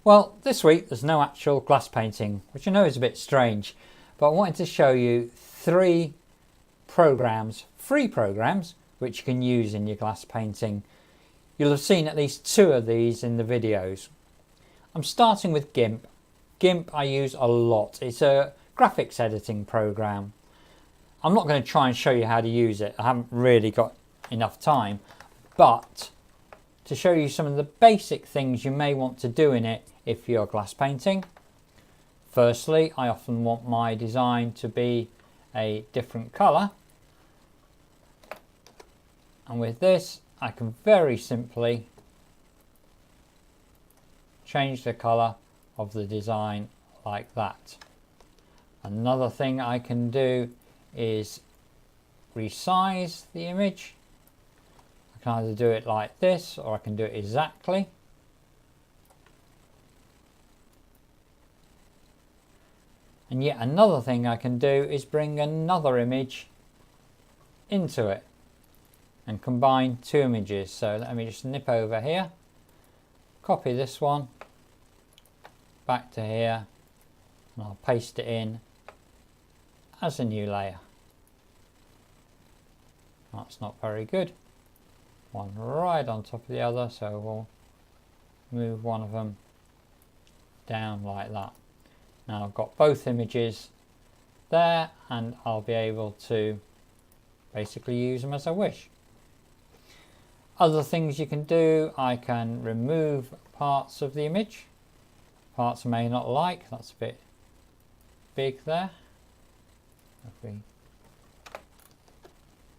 Well, this week there's no actual glass painting, which I know is a bit strange, but I wanted to show you 3 programs, free programs, which you can use in your glass painting. You'll have seen at least 2 of these in the videos. I'm starting with GIMP. GIMP I use a lot. It's a graphics editing program. I'm not going to try and show you how to use it. I haven't really got enough time, but to show you some of the basic things you may want to do in it if you're glass painting. Firstly, I often want my design to be a different colour, and with this I can very simply change the colour of the design like that. Another thing I can do is resize the image. I can either do it like this or I can do it exactly. And yet another thing I can do is bring another image into it and combine 2 images. So let me just nip over here, copy this one back to here, and I'll paste it in as a new layer. That's not very good. One right on top of the other, so we'll move one of them down like that. Now I've got both images there, and I'll be able to basically use them as I wish. Other things you can do, I can remove parts of the image. Parts I may not like, that's a bit big there. If we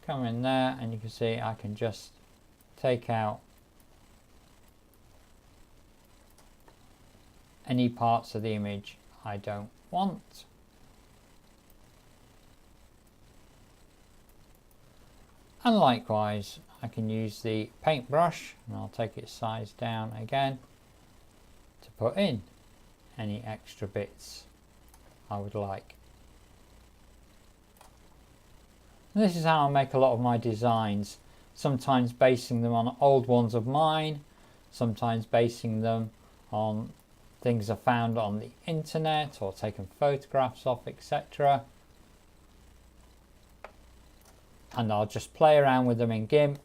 come in there, and you can see I can just take out any parts of the image I don't want. And likewise, I can use the paintbrush, and I'll take its size down again to put in any extra bits I would like. And this is how I make a lot of my designs, sometimes basing them on old ones of mine, sometimes basing them on things I found on the internet or taken photographs of, etc. And I'll just play around with them in GIMP,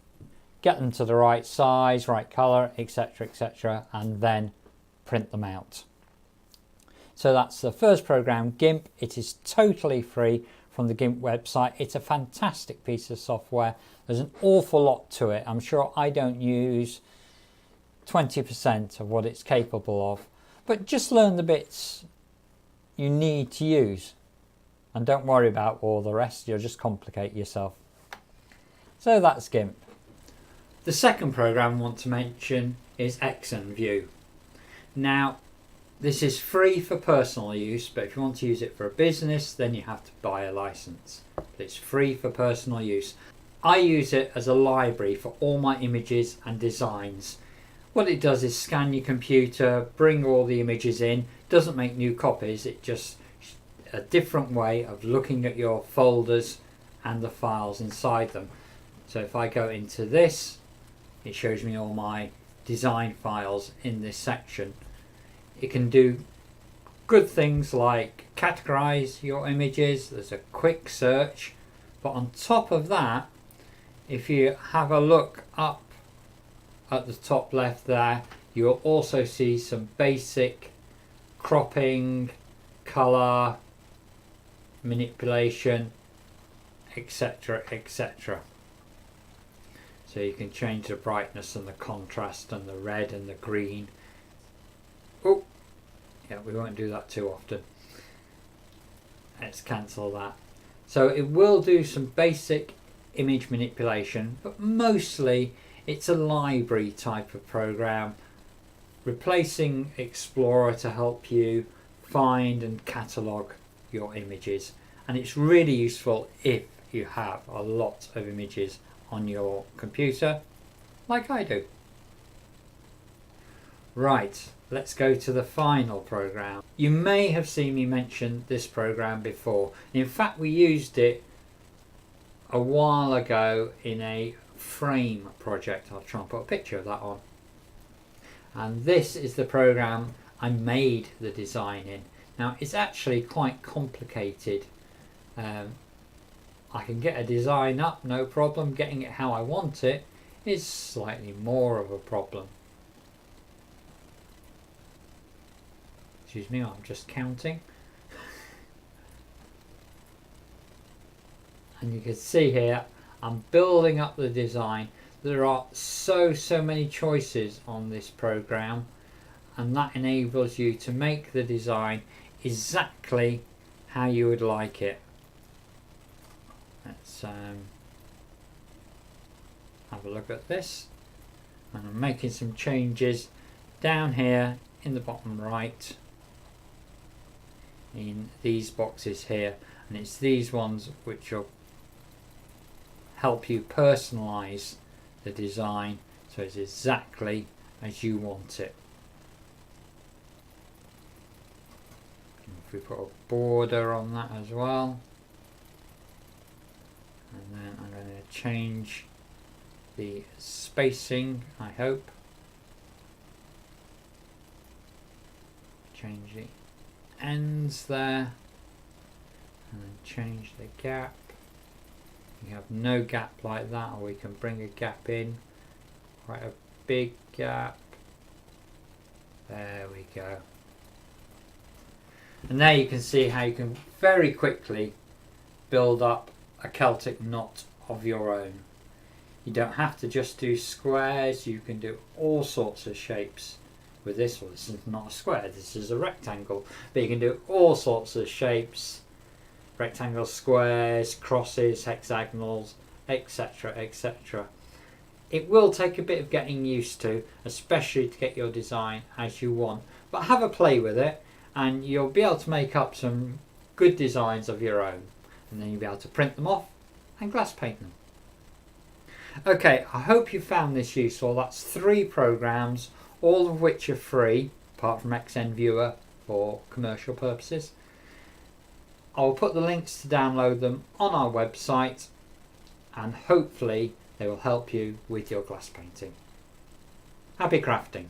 get them to the right size, right colour, etc, etc, and then print them out. So that's the first program, GIMP. It is totally free from the GIMP website. It's a fantastic piece of software. There's an awful lot to it. I'm sure I don't use 20% of what it's capable of, but just learn the bits you need to use and don't worry about all the rest. You'll just complicate yourself. So that's GIMP. The second program I want to mention is XNView. Now, this is free for personal use, but if you want to use it for a business, then you have to buy a license. But it's free for personal use. I use it as a library for all my images and designs. What it does is scan your computer, bring all the images in, doesn't make new copies, it just a different way of looking at your folders and the files inside them. So if I go into this, it shows me all my design files in this section. It can do good things like categorize your images. There's a quick search, but on top of that, if you have a look up at the top left there, you'll also see some basic cropping, color manipulation, etc, etc. So you can change the brightness and the contrast and the red and the green. Oh, yeah, we won't do that too often. Let's cancel that. So it will do some basic image manipulation, but mostly it's a library type of program, replacing Explorer to help you find and catalogue your images. And it's really useful if you have a lot of images on your computer, like I do. Right, let's go to the final program. You may have seen me mention this program before. In fact, we used it a while ago in a frame project. I'll try and put a picture of that on. And this is the program I made the design in. Now it's actually quite complicated. I can get a design up, no problem. Getting it how I want it is slightly more of a problem. Excuse me, I'm just counting. And you can see here, I'm building up the design. There are so many choices on this program, and that enables you to make the design exactly how you would like it. Let's have a look at this, and I'm making some changes down here in the bottom right in these boxes here, and it's these ones which will help you personalize the design so it's exactly as you want it. If we put a border on that as well, and then I'm going to change the spacing, I hope. Change the ends there, and then change the gap. You have no gap like that, or we can bring a gap in, quite a big gap. There we go. And there you can see how you can very quickly build up a Celtic knot of your own. You don't have to just do squares, you can do all sorts of shapes with this one. This is not a square, this is a rectangle, but you can do all sorts of shapes, rectangles, squares, crosses, hexagonals, etc, etc. It will take a bit of getting used to, especially to get your design as you want, but have a play with it and you'll be able to make up some good designs of your own, and then you'll be able to print them off and glass paint them. Okay, I hope you found this useful. That's 3 programs, all of which are free, apart from XNViewer for commercial purposes. I'll put the links to download them on our website, and hopefully they will help you with your glass painting. Happy crafting!